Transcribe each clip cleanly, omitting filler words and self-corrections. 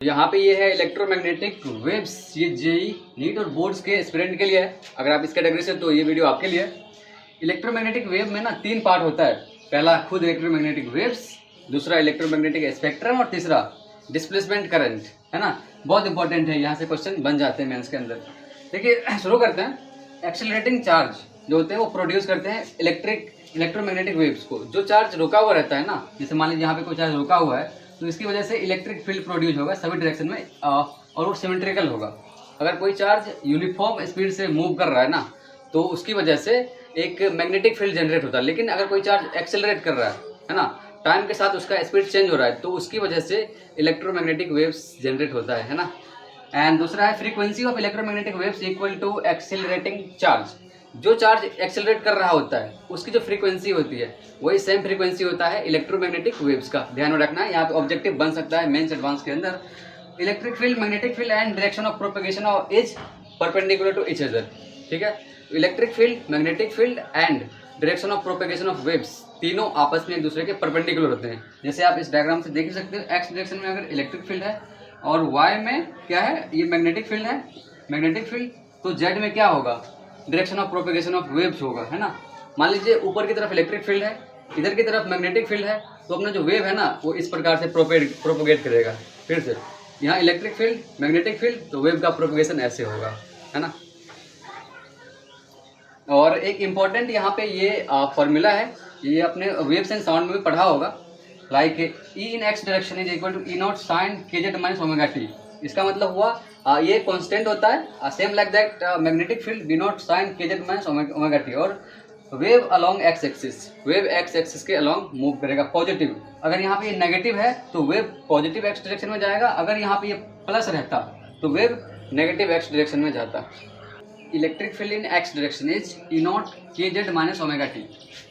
यहाँ पे ये है इलेक्ट्रोमैग्नेटिक वेव्स। ये जेई नीट और बोर्ड्स के एस्पिरेंट के लिए है। अगर आप इस कैटेगरी से तो ये वीडियो आपके लिए है। इलेक्ट्रोमैग्नेटिक वेव में ना 3 पार्ट होता है। पहला खुद इलेक्ट्रोमैग्नेटिक वेव्स, दूसरा इलेक्ट्रोमैग्नेटिक स्पेक्ट्रम और तीसरा डिस्प्लेसमेंट करंट, है ना। बहुत इंपॉर्टेंट है, यहाँ से क्वेश्चन बन जाते हैं मेंस के अंदर। देखिए शुरू करते हैं। एक्सेलरेटिंग चार्ज जो होते हैं वो प्रोड्यूस करते हैं इलेक्ट्रोमैग्नेटिक वेव्स को। जो चार्ज रुका हुआ रहता है ना, जैसे मान लीजिए यहाँ पे कोई चार्ज रुका हुआ है तो इसकी वजह से इलेक्ट्रिक फील्ड प्रोड्यूस होगा सभी डायरेक्शन में और वो सिमेट्रिकल होगा। अगर कोई चार्ज यूनिफॉर्म स्पीड से मूव कर रहा है ना तो उसकी वजह से एक मैग्नेटिक फील्ड जनरेट होता है। लेकिन अगर कोई चार्ज एक्सेलरेट कर रहा है ना, टाइम के साथ उसका स्पीड चेंज हो रहा है तो उसकी वजह से इलेक्ट्रोमैग्नेटिक वेव्स जनरेट होता है ना। एंड दूसरा है frequency of electromagnetic waves equal to accelerating charge. जो चार्ज एक्सेलरेट कर रहा होता है उसकी जो फ्रीक्वेंसी होती है वही सेम फ्रीक्वेंसी होता है इलेक्ट्रोमैग्नेटिक वेव्स का। ध्यान में रखना है, यहाँ पे ऑब्जेक्टिव बन सकता है मेंस एडवांस के अंदर। Electric field, magnetic field and direction of propagation of is perpendicular to each other. ठीक है, electric field, magnetic field and direction of propagation of waves तीनों आपस में एक दूसरे के परपेंडिकुलर होते हैं। जैसे आप इस डायग्राम से देख ही सकते हो, एक्स डायरेक्शन में अगर इलेक्ट्रिक फील्ड है और वाई में क्या है, ये मैग्नेटिक फील्ड है, मैग्नेटिक फील्ड, तो जेड में क्या होगा, direction of propagation of waves होगा, है ना। मान लीजिए ऊपर की तरफ इलेक्ट्रिक फील्ड है, इधर की तरफ मैग्नेटिक फील्ड है, तो अपना जो वेव है ना वो इस प्रकार से प्रोपोगेट करेगा। फिर से यहाँ इलेक्ट्रिक फील्ड, मैग्नेटिक फील्ड, तो वेव का प्रोपोगेशन ऐसे होगा, है ना। और एक इम्पॉर्टेंट यहाँ पे ये फॉर्मूला है, ये अपने वेव्स एंड साउंड में भी पढ़ा होगा। Like E in x direction is equal to E naught sine k Z minus omega t. इसका मतलब हुआ ये कांस्टेंट होता है, same like that magnetic field B naught sine k Z minus omega t. और wave along x axis, wave x axis के along move करेगा positive. अगर यहाँ पे ये नेगेटिव है तो वेव पॉजिटिव एक्स डायरेक्शन में जाएगा, अगर यहाँ पे ये प्लस रहता तो वेव नेगेटिव एक्स डायरेक्शन में जाता। Electric field in x direction is E naught K Z minus omega T.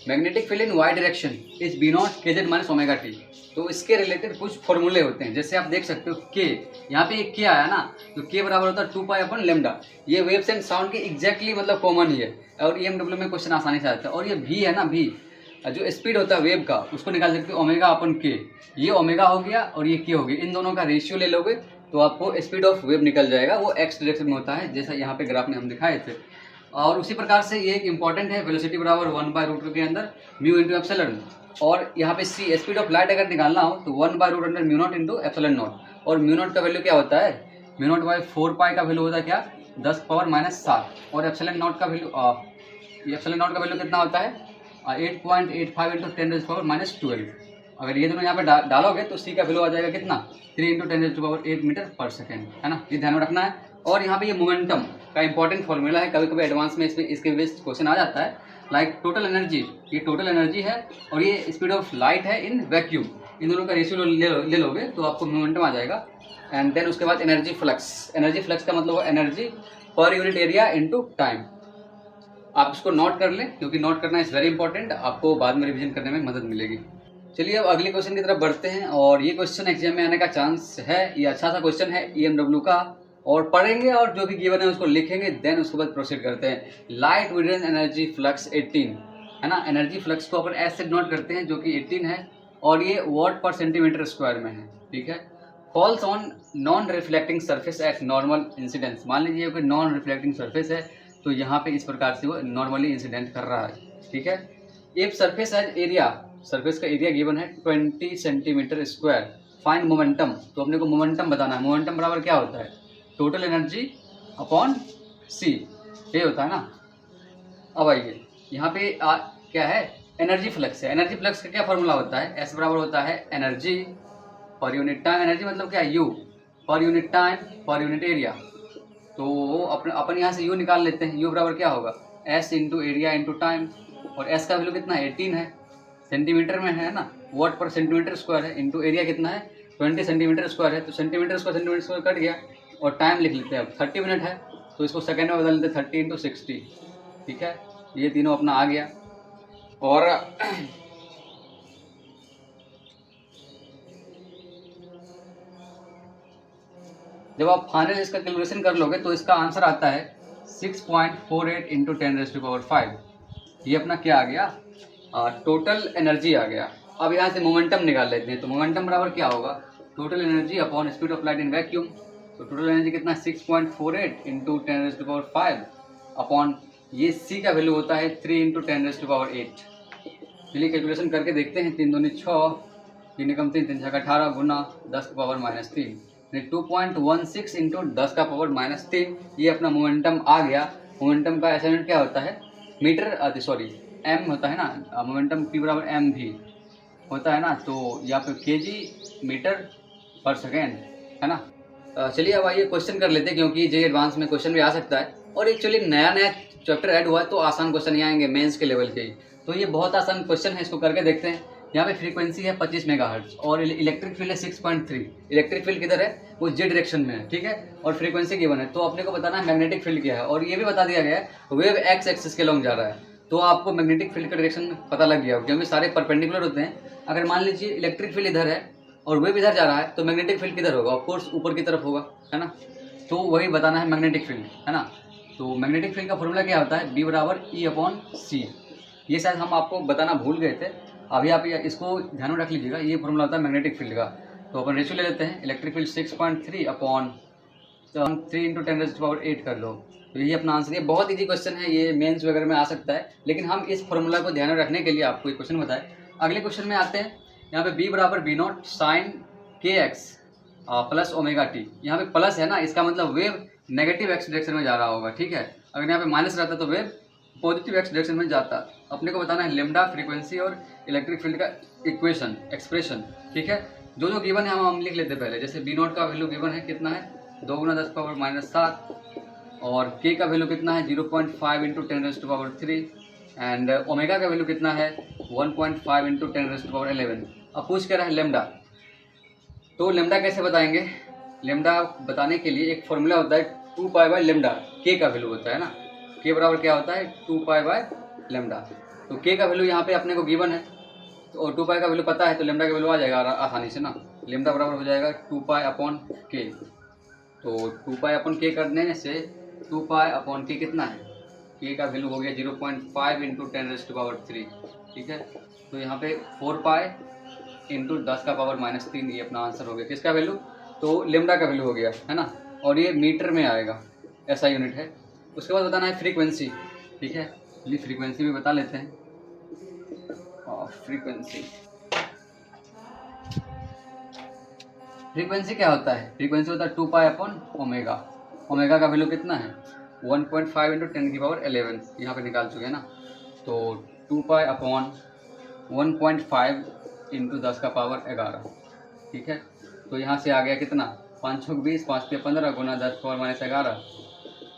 Magnetic field in Y direction is B naught K Z minus omega T. तो इसके related कुछ फॉर्मूले होते हैं। जैसे आप देख सकते हो के, यहाँ पे एक के आया ना, तो के बराबर होता है 2 पाई अपन लेमडा। ये वेव्स एंड साउंड के एग्जैक्टली मतलब कॉमन ही है और EMW में क्वेश्चन आसानी से आता है। और ये भी है ना, भी जो स्पीड होता है वेव का उसको निकाल सकते हो ओमेगा अपन के। ये ओमेगा हो गया और ये के हो गया, इन दोनों का रेशियो ले लोगे तो आपको स्पीड ऑफ वेव निकल जाएगा। वो एक्स डायरेक्शन में होता है जैसा यहाँ पे ग्राफ में हम दिखाए थे। और उसी प्रकार से ये एक इंपॉर्टेंट है, वेलोसिटी बराबर 1/√2 के अंदर म्यू इंटू एप्सिलॉन। और यहाँ पे सी स्पीड ऑफ लाइट अगर निकालना हो तो 1/√2 under mu naught into epsilon not. और म्यू नॉट का वैल्यू क्या होता है, म्यू नॉट बाई 4 पाई का वैल्यू होता है क्या, 10⁻⁷। और एप्सिलॉन नॉट का वैल्यू कितना होता है, 8.85 इंटू 10⁻⁻12। अगर ये दोनों यहाँ पे डालोगे तो सी का वैल्यू आ जाएगा कितना, 3 इंटू 10⁸ मीटर पर सेकेंड, है ना। ये ध्यान में रखना है। और यहाँ पे ये मोमेंटम का इंपॉर्टेंट फॉर्मूला है, कभी कभी एडवांस में इसके बेस्ड क्वेश्चन आ जाता है। लाइक टोटल एनर्जी, ये टोटल एनर्जी है और ये स्पीड ऑफ लाइट है इन वैक्यूम। इन दोनों का रेशियो ले लोगे तो आपको मोमेंटम आ जाएगा। एंड देन उसके बाद एनर्जी फ्लक्स। एनर्जी फ्लक्स का मतलब energy per unit area into time. आप इसको नोट कर लें क्योंकि नोट करना इज वेरी इंपॉर्टेंट, आपको बाद में रिवीजन करने में मदद मिलेगी। चलिए अब अगले क्वेश्चन की तरफ बढ़ते हैं। और ये क्वेश्चन एग्जाम में आने का चांस है, ये अच्छा सा क्वेश्चन है EMW का। और पढ़ेंगे और जो भी गिवन है उसको लिखेंगे, देन उसके बाद प्रोसीड करते हैं। लाइट विड्रेन एनर्जी फ्लक्स 18, है ना। एनर्जी फ्लक्स को अपन ऐसे नोट करते हैं जो कि 18 है और ये वॉट पर सेंटीमीटर स्क्वायर में है, ठीक है। Falls on non reflecting surface eight normal incidence. मान लीजिए कोई नॉन रिफ्लेक्टिंग सर्फेस है तो यहाँ पे इस प्रकार से वो नॉर्मली इंसिडेंट कर रहा है, ठीक है। If surface as area, surface का एरिया गिवन है 20 सेंटीमीटर स्क्वायर, फाइंड मोमेंटम। तो अपने को मोमेंटम बताना है। मोमेंटम बराबर क्या होता है, टोटल एनर्जी अपॉन सी, ये होता है ना। अब आइए यहाँ पे क्या है, एनर्जी फ्लक्स है। एनर्जी फ्लक्स का क्या फॉर्मूला होता है, एस बराबर होता है energy per unit time. Energy मतलब क्या है, you per unit time per unit area. तो अपन यहाँ से यू निकाल लेते हैं। यू बराबर क्या होगा, S into area into time. और एस का वैल्यू कितना है, 18 है, सेंटीमीटर में है ना, वॉट पर सेंटीमीटर स्क्वायर है, इंटू एरिया कितना है 20 सेंटीमीटर स्क्वायर है। तो सेंटीमीटर स्क्वायर कट गया और टाइम लिख लेते हैं। अब 30 मिनट है तो इसको सेकेंड में बदल देते 30 इंटू 60, ठीक है। ये तीनों अपना आ गया। और जब आप फाइनल इसका कैलकुलेशन कर लोगे तो इसका आंसर आता है 6.48 इंटू 10⁵. ये अपना क्या आ गया, टोटल एनर्जी आ गया। अब यहाँ से मोमेंटम निकाल लेते हैं। तो मोमेंटम बराबर क्या होगा, total energy upon speed of light in vacuum. तो टोटल एनर्जी कितना 6.48 इंटू 10⁵ अपॉन ये सी का वैल्यू होता है 3 इंटू 10⁸। चलिए कैलकुलेशन करके देखते हैं। 3 दूनी 6, 3 एकम 3, 3 छक्का 18 गुना 10⁻³ 2.16 इंटू 10⁻³ ये अपना मोमेंटम आ गया। मोमेंटम का ऐसा यूनिट क्या होता है? मीटर, सॉरी एम होता है ना, मोमेंटम P बराबर एम भी होता है ना, तो यहाँ पे kg मीटर पर सेकेंड है ना। चलिए अब आइए क्वेश्चन कर लेते हैं, क्योंकि जे एडवांस में क्वेश्चन भी आ सकता है और एक्चुअली नया नया चैप्टर ऐड हुआ है तो आसान क्वेश्चन ही आएंगे मेंस के लेवल के ही। तो ये बहुत आसान क्वेश्चन है, इसको करके देखते हैं। यहाँ पे फ्रीक्वेंसी है 25 मेगाहर्ट्ज और इलेक्ट्रिक फील्ड है 6.3। इलेक्ट्रिक फील्ड किधर है? वो जे डायरेक्शन में है, ठीक है, और फ्रीक्वेंसी गिवन है। तो अपने को बताना है मैग्नेटिक फील्ड क्या है, और ये भी बता दिया गया है वेव एक्स एक्सिस के लॉन्ग जा रहा है। तो आपको मैग्नेटिक फील्ड का डायरेक्शन पता लग गया, क्योंकि सारे परपेंडिकुलर होते हैं। अगर मान लीजिए इलेक्ट्रिक फील्ड इधर है और वेव इधर जा रहा है तो मैग्नेटिक फील्ड किधर होगा? ऑफकोर्स ऊपर की तरफ होगा, है ना। तो वही बताना है मैग्नेटिक फील्ड, है ना। तो मैग्नेटिक फील्ड का फॉर्मूला क्या होता है? B बराबर E/C। ये शायद हम आपको बताना भूल गए थे, अभी आप इसको ध्यान में रख लीजिएगा। ये फॉर्मूला होता है मैग्नेटिक फील्ड का। तो अपन रेशियो ले लेते हैं। इलेक्ट्रिक फील्ड 6.3 अपॉन 3 इंटू 10⁸ कर लो, तो यही अपना आंसर है। बहुत ईजी क्वेश्चन है, ये मेंस वगैरह में आ सकता है, लेकिन हम इस फॉर्मूला को ध्यान में रखने के लिए आपको ये क्वेश्चन बताएं। अगले क्वेश्चन में आते हैं। यहाँ पे B बराबर B0 sine kx plus omega t. यहाँ पे प्लस है ना, इसका मतलब वेव नेगेटिव एक्स डायरेक्शन में जा रहा होगा, ठीक है। अगर यहाँ पे माइनस रहता तो वेव पॉजिटिव एक्स डायरेक्शन में जाता। अपने को बताना है लेमडा, फ्रीक्वेंसी और इलेक्ट्रिक फील्ड का इक्वेशन एक्सप्रेशन, ठीक है। जो जो गिवन है हम लिख लेते हैं पहले। जैसे B0 का वैल्यू गिवन है कितना है? 2 गुना 10⁻⁷, और k का वैल्यू कितना है? 0.5 इंटू 10⁻³ एंड ओमेगा का वैल्यू कितना है? 1.5 इंटू 10⁻11। अब पूछ कर रहा है लेमडा, तो लेमडा कैसे बताएंगे? लेमडा बताने के लिए एक फॉर्मूला होता है 2π/λ, k का वैल्यू होता है ना। k बराबर क्या होता है? 2π/λ। तो k का वैल्यू यहाँ पे अपने को गिवन है और 2π का वैल्यू पता है, तो लेमडा का वैल्यू आ जाएगा आसानी से ना। लेमडा बराबर हो जाएगा 2π/k। तो 2π/k करने से 2π/k कितना है? k का वैल्यू हो गया 0.5 इंटू 10⁻³ ठीक है। तो यहाँ पे 4π इंटू 10⁻³ ये अपना आंसर हो गया। किसका वैल्यू? तो लेमडा का वैल्यू हो गया, है ना। और ये मीटर में आएगा, ऐसा यूनिट है। उसके बाद बताना है फ्रीक्वेंसी, ठीक है। चलिए फ्रीक्वेंसी भी बता लेते हैं। फ्रीक्वेंसी क्या होता है? फ्रीक्वेंसी होता है 2π/ओमेगा। ओमेगा का वैल्यू कितना है? 1.5 इंटू 10⁻11 यहाँ पे निकाल चुके हैं ना। तो 2π/1.5 इंटू 10⁻11 ठीक है। तो यहाँ से आ गया कितना? 5 × 20, 5 × 15 गुना 10⁻11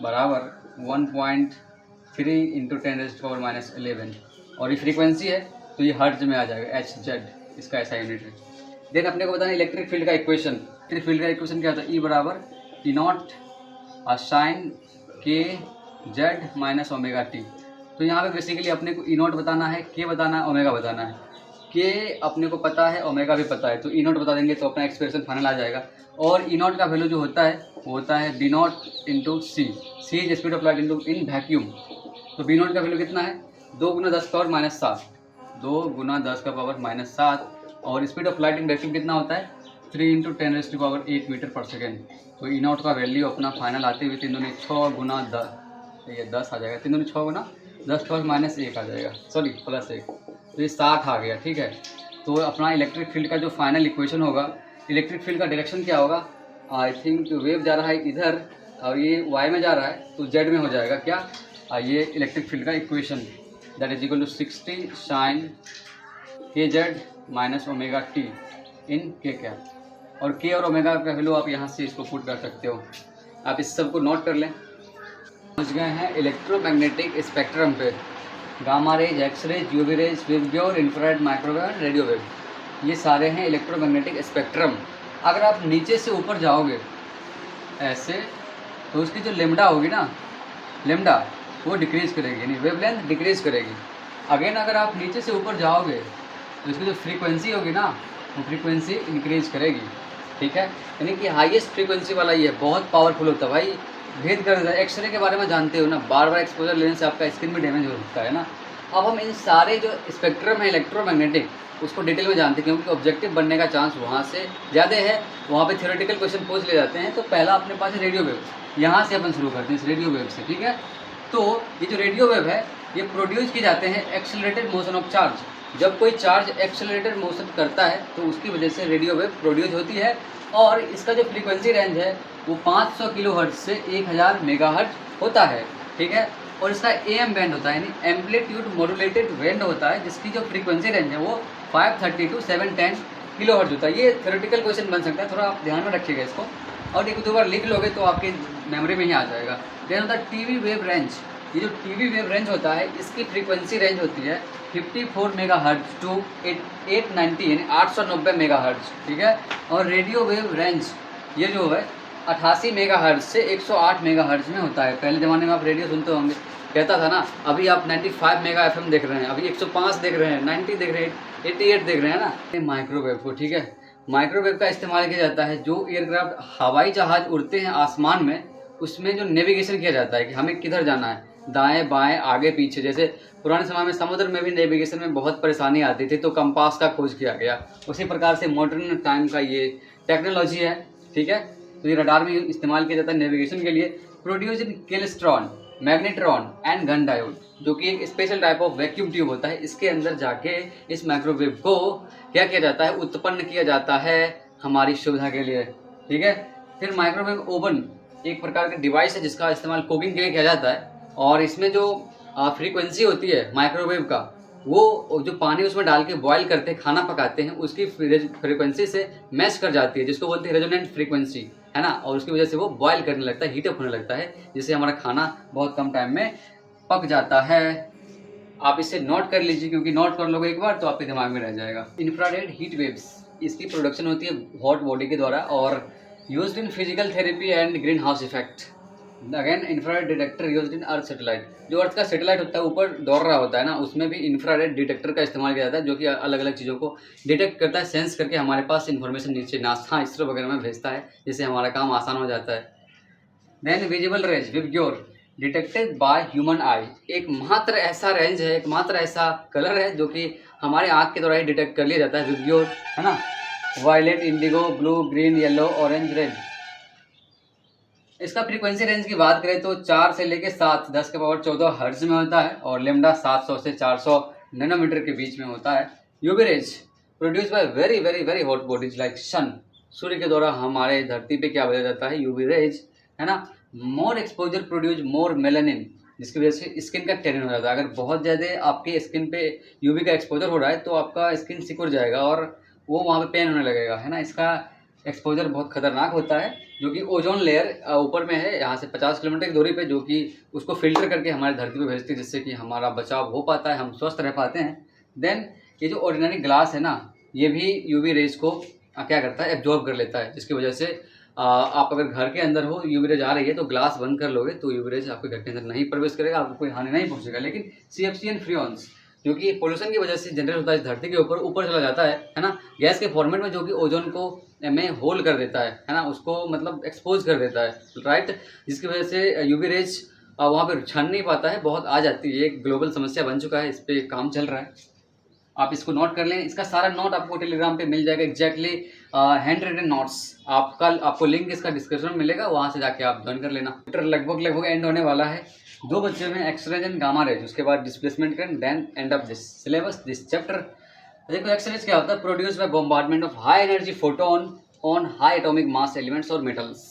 बराबर 1.3 इंटू 10⁻11। और ये फ्रीक्वेंसी है तो ये हर्ट्ज में आ जाएगा, Hz इसका ऐसा यूनिट है। देन अपने को बताना इलेक्ट्रिक फील्ड का इक्वेशन। इलेक्ट्रिक फील्ड का इक्वेशन क्या होता है? E बराबर E0 sine kz minus omega T. तो यहाँ पे बेसिकली अपने को E0 बताना है, k बताना है, ओमेगा बताना है। k अपने को पता है, ओमेगा भी पता है, तो E0 बता देंगे तो अपना एक्सप्रेशन फाइनल आ जाएगा। और E0 का वैल्यू जो होता है वो होता है B0 into c. C is speed of light into in vacuum. तो B0 का वैल्यू कितना है? 2 गुना 10⁻⁷, 2 गुना 10⁻⁷। और speed of light in vacuum कितना होता है? 3 इंटू 10⁸ मीटर पर सेकेंड। तो E0 का वैल्यू अपना फाइनल आते हुए 3 दूनी 6 गुना 10, ये 10 आ जाएगा। 3 दूनी 6 गुना 10⁻⁻1 आ जाएगा, सॉरी +1, तो ये 60 आ गया, ठीक है। तो अपना इलेक्ट्रिक फील्ड का जो फाइनल इक्वेशन होगा, इलेक्ट्रिक फील्ड का डायरेक्शन क्या होगा? आई थिंक वेव जा रहा है इधर और ये वाई में जा रहा है, तो जेड में हो जाएगा क्या? ये इलेक्ट्रिक फील्ड का इक्वेशन that is equal to 60 sine kz minus omega t in k cap. और k और ओमेगा का वैल्यू आप यहाँ से इसको पुट कर सकते हो। आप इस सब को नोट कर लें। पहुँच गए हैं इलेक्ट्रोमैग्नेटिक स्पेक्ट्रम पे। Gamma rays, x rays, UV rays, VIBGYOR, infrared, microwave, radio wave, ये सारे हैं इलेक्ट्रोमैग्नेटिक स्पेक्ट्रम। अगर आप नीचे से ऊपर जाओगे ऐसे, तो उसकी जो लेमडा होगी ना, लेमडा वो डिक्रीज़ करेगी, यानी वेवलेंथ डिक्रीज़ करेगी। अगेन अगर आप नीचे से ऊपर जाओगे तो इसकी जो फ्रीक्वेंसी होगी ना, वो फ्रीक्वेंसी इंक्रीज़ करेगी, ठीक है। यानी कि हाईएस्ट फ्रीक्वेंसी वाला ये बहुत पावरफुल होता है भाई, भेद कर देता है। एक्सरे के बारे में जानते हो ना, बार बार एक्सपोजर लेने से आपका स्किन भी डैमेज हो सकता है ना। अब हम इन सारे जो स्पेक्ट्रम है इलेक्ट्रोमैग्नेटिक, उसको डिटेल में जानते हैं, क्योंकि ऑब्जेक्टिव बनने का चांस वहाँ से ज़्यादा है, वहाँ पे थ्योरेटिकल क्वेश्चन पूछ ले जाते हैं। तो पहला अपने पास है रेडियो वेव, यहाँ से अपन शुरू करते हैं इस रेडियो वेव से, ठीक है। तो ये जो रेडियो वेव है ये प्रोड्यूस किए जाते हैं एक्सेलरेटेड मोशन ऑफ चार्ज। जब कोई चार्ज एक्सेलरेटेड मोशन करता है तो उसकी वजह से रेडियो वेव प्रोड्यूस होती है, और इसका जो फ्रीक्वेंसी रेंज है वो 500 किलोहर्ट्ज से 1000 मेगाहर्ट्ज होता है, ठीक है। और इसका AM बैंड होता है, यानी एम्पलीट्यूड मॉड्यूलेटेड बैंड होता है, जिसकी जो फ्रीक्वेंसी रेंज है वो 530 to 710 किलोहर्ट्ज होता है। ये थ्योरेटिकल क्वेश्चन बन सकता है, थोड़ा आप ध्यान में रखिएगा इसको, और एक दो बार लिख लोगे तो आपकी मेमोरी में ही आ जाएगा। देन होता है टीवी वेव रेंज। ये जो टीवी वेव रेंज होता है इसकी फ्रीक्वेंसी रेंज होती है 54 मेगाहर्ट्ज टू 890 यानी 890 मेगाहर्ट्ज, ठीक है। और रेडियो वेव रेंज ये जो है 88 मेगाहर्ट्ज से 108 मेगाहर्ट्ज में होता है। पहले ज़माने में आप रेडियो सुनते होंगे, कहता था ना, अभी आप 95 मेगा FM देख रहे हैं, अभी 105 देख रहे हैं, 90 देख रहे हैं, 88 देख रहे हैं ना। माइक्रोवेव को, ठीक है, माइक्रोवेव का इस्तेमाल किया जाता है जो एयरक्राफ्ट हवाई जहाज उड़ते हैं आसमान में, उसमें जो नेविगेशन किया जाता है कि हमें किधर जाना है, दाएं बाएं आगे पीछे। जैसे पुराने समय में समुद्र में भी नेविगेशन में बहुत परेशानी आती थी, तो कंपास का खोज किया गया। उसी प्रकार से मॉडर्न टाइम का ये टेक्नोलॉजी है, ठीक है। तो ये रडार में इस्तेमाल किया जाता है नेविगेशन के लिए। Produce in klystron, magnetron and Gunn diode, जो कि एक special type of vacuum tube होता है। इसके अंदर जाके इस माइक्रोवेव को क्या किया जाता है, उत्पन्न किया जाता है हमारी सुविधा के लिए, ठीक है। फिर माइक्रोवेव ओवन एक प्रकार का डिवाइस है जिसका इस्तेमाल कुकिंग के लिए किया जाता है, और इसमें जो फ्रीक्वेंसी होती है माइक्रोवेव का, वो जो पानी उसमें डाल के बॉयल करते हैं, खाना पकाते हैं, उसकी फ्रीक्वेंसी से मैच कर जाती है, जिसको बोलते हैं रेजोनेंट फ्रीक्वेंसी, है ना। और उसकी वजह से वो बॉयल करने लगता है, हीटअप होने लगता है, जिससे हमारा खाना बहुत कम टाइम में पक जाता है। आप इसे नोट कर लीजिए, क्योंकि नोट कर लोगे एक बार तो आपके दिमाग में रह जाएगा। इंफ्रारेड हीट वेव्स, इसकी प्रोडक्शन होती है हॉट बॉडी के द्वारा और used in physical therapy and green house effect. Again infrared detector used in earth satellite, जो अर्थ का सैटेलाइट होता है ऊपर दौड़ रहा होता है ना, उसमें भी इंफ्रारेड डिटेक्टर का इस्तेमाल किया जाता है, जो कि अलग अलग चीज़ों को डिटेक्ट करता है, सेंस करके हमारे पास इन्फॉर्मेशन नीचे नासा इसरो वगैरह में भेजता है, जिससे हमारा काम आसान हो जाता है। Then visible range VIBGYOR detected by human eye, एक मात्र ऐसा रेंज है, एक मात्र ऐसा कलर है जो कि हमारे आँख के द्वारा ही डिटेक्ट कर लिया जाता है, विबग्योर, है ना। Violet, indigo, blue, green, yellow, orange, red. इसका फ्रीक्वेंसी रेंज की बात करें तो 4 से लेकर 7 10⁻14 हर्ट्ज में होता है, और लेमडा 700 से 400 नैनोमीटर के बीच में होता है। UV rays produce by very very very hot bodies like sun, सूर्य के द्वारा हमारे धरती पे क्या भेजा जाता है, यूवी रेज, है ना। मोर एक्सपोजर प्रोड्यूस मोर मेलानिन, जिसकी वजह से स्किन का टैनिन हो जाता है। अगर बहुत ज़्यादा आपके स्किन पे यूवी का एक्सपोजर हो रहा है तो आपका स्किन सिकुड़ जाएगा और वो वहाँ पे पेन होने लगेगा, है ना। इसका एक्सपोजर बहुत खतरनाक होता है, जो कि ओजोन लेयर ऊपर में है, यहाँ से 50 किलोमीटर की दूरी पे, जो कि उसको फिल्टर करके हमारे धरती पे भेजती है, जिससे कि हमारा बचाव हो पाता है, हम स्वस्थ रह पाते हैं। देन ये जो ऑर्डिनरी ग्लास है ना, ये भी यूवी रेज को क्या करता है, एब्जॉर्ब कर लेता है, जिसकी वजह से आप अगर घर के अंदर हो, यूवी रेज आ रही है तो ग्लास बंद कर लोगे तो यूवी रेज आपके घर के अंदर नहीं प्रवेश करेगा, आपको कोई हानि नहीं पहुँचेगा। लेकिन CFCN फ्रियॉन्स, जो कि पोल्यूशन की वजह से जनरेट होता है इस धरती के ऊपर चला जाता है ना, गैस के फॉर्मेट में, जो कि ओजोन को में होल कर देता है ना, उसको मतलब एक्सपोज कर देता है, राइट। जिसकी वजह से यूवी रेज वहाँ पे छन नहीं पाता है, बहुत आ जाती है, एक ग्लोबल समस्या बन चुका है, इस पर काम चल रहा है। आप इसको नोट कर लें, इसका सारा नोट आपको टेलीग्राम पे मिल जाएगा, एग्जैक्टली हैंड रिटन नोट्स। आपको लिंक इसका डिस्क्रिप्शन में मिलेगा, वहाँ से जाके आप ज्वाइन कर लेना। चैप्टर लगभग एंड होने वाला है, 2 बच्चे में x rays and gamma rays, उसके बाद displacement current, then end of this syllabus this chapter. देखो एक्स रेज क्या होता है, produce by bombardment of high energy photon on high atomic mass elements और मेटल्स,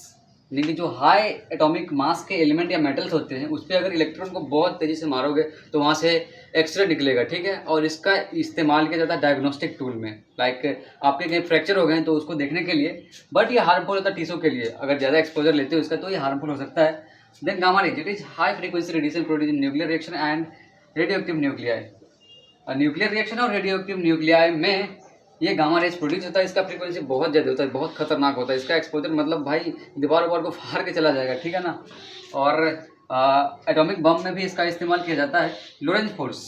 यानी कि जो हाई एटॉमिक मास के एलिमेंट या मेटल्स होते हैं उस पर अगर इलेक्ट्रॉन को बहुत तेज़ी से मारोगे तो वहाँ से एक्सरे निकलेगा, ठीक है। और इसका इस्तेमाल किया जाता है डायग्नोस्टिक टूल में, लाइक आपके कहीं फ्रैक्चर हो गए हैं तो उसको देखने के लिए, बट ये हार्मफुल होता है टिश्यू के लिए, अगर ज़्यादा एक्सपोजर लेते हो इसका तो ये हार्मफुल हो सकता है। Then gamma rays, it is high frequency radiation produce in nuclear reaction and radioactive nuclei. Nuclear reaction और रेडियो एक्टिव न्यूक्लियाई में ये गामा रेज प्रोड्यूस होता है, इसका फ्रीक्वेंसी बहुत ज़्यादा होता है, बहुत खतरनाक होता है, इसका एक्सपोजर मतलब भाई दीवार को फाड़ के चला जाएगा, ठीक है ना। और एटॉमिक बम में भी इसका इस्तेमाल किया जाता है। Lorentz force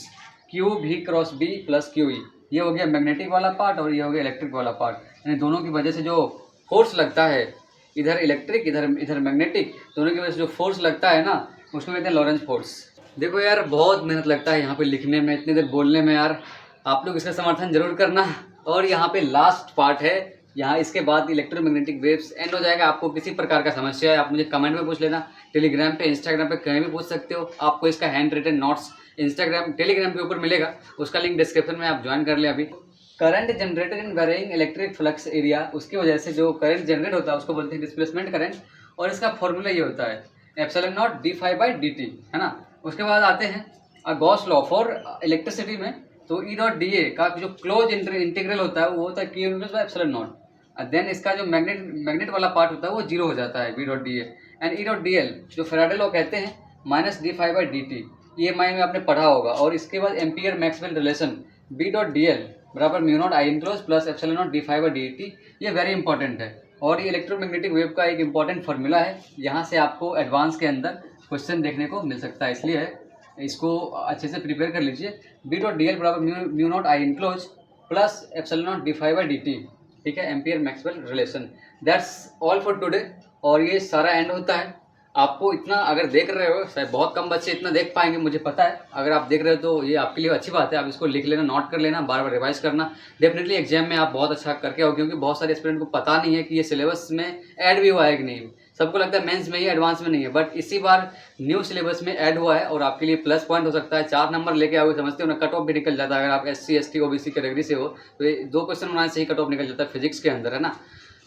QV cross B plus QE, ये हो गया मैग्नेटिक वाला पार्ट और ये हो गया इलेक्ट्रिक वाला पार्ट, यानी दोनों की वजह से जो फोर्स लगता है, इधर इलेक्ट्रिक इधर मैग्नेटिक, दोनों की वजह से जो फोर्स लगता है ना, उसको कहते हैं लोरेंज फोर्स। देखो यार बहुत मेहनत लगता है यहाँ पे लिखने में, इतनी देर बोलने में यार, आप लोग इसका समर्थन जरूर करना। और यहाँ पे लास्ट पार्ट है, यहाँ इसके बाद इलेक्ट्रोमैग्नेटिक वेव्स एंड हो जाएगा। आपको किसी प्रकार का समस्या है आप मुझे कमेंट में पूछ लेना, टेलीग्राम पे, इंस्टाग्राम पे कहीं भी पूछ सकते हो। आपको इसका handwritten notes Instagram Telegram के ऊपर मिलेगा, उसका लिंक डिस्क्रिप्शन में आप ज्वाइन कर ले। अभी current generated in varying electric flux area, उसकी वजह से जो करंट जनरेट होता है उसको बोलते हैं डिस्प्लेसमेंट करंट, और इसका फॉर्मूला ये होता है epsilon naught D phi by D t, है ना। उसके बाद आते हैं गॉस लॉ फॉर इलेक्ट्रिसिटी में, तो ई डॉट डी ए का जो क्लोज इंटीग्रल होता है वो होता है q inverse by epsilon naught. Then इसका जो मैग्नेट वाला पार्ट होता है वो जीरो हो जाता है, B dot D A. And E dot D L जो फैराडे लॉ कहते हैं minus D phi by D T, ये माइंड में आपने पढ़ा होगा। और इसके बाद Ampere Maxwell relation B dot D L बराबर mu naught I enclose plus epsilon naught D phi by D T, ये वेरी इंपॉर्टेंट है। और ये इलेक्ट्रोमैग्नेटिक वेव का एक इंपॉर्टेंट फार्मूला है, यहाँ से आपको एडवांस के अंदर क्वेश्चन देखने को मिल सकता है, इसलिए इसको अच्छे से प्रिपेयर कर लीजिए। बी डॉट डी एल बराबर mu naught I enclose plus epsilon naught D phi by D t, ठीक है, Ampere Maxwell relation. That's all for today. और ये सारा एंड होता है। आपको इतना अगर देख रहे हो, शायद बहुत कम बच्चे इतना देख पाएंगे मुझे पता है, अगर आप देख रहे हो तो ये आपके लिए अच्छी बात है। आप इसको लिख लेना, नोट कर लेना, बार बार रिवाइज करना, डेफिनेटली एग्जाम में आप बहुत अच्छा करके आओ। क्योंकि बहुत सारे स्टूडेंट को पता नहीं है कि ये सिलेबस में ऐड भी हुआ है कि नहीं। सबको लगता है मेंस में ही, एडवांस में नहीं है, बट इसी बार न्यू सिलेबस में ऐड हुआ है और आपके लिए प्लस पॉइंट हो सकता है। 4 नंबर लेके आओगे, समझते हो ना, कट ऑफ भी निकल जाता है। अगर आप SC ST OBC कैटेगरी से हो तो ये 2 क्वेश्चन बनाने से ही कट ऑफ निकल जाता है फिजिक्स के अंदर, है ना।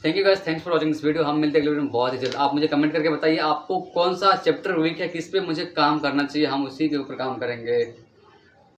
Thank you guys, thanks for watching this video. हम मिलते हैं अगले वीडियो में बहुत ही जल्द। आप मुझे कमेंट करके बताइए आपको कौन सा चैप्टर वीक है, किस पे मुझे काम करना चाहिए, हम उसी के ऊपर काम करेंगे।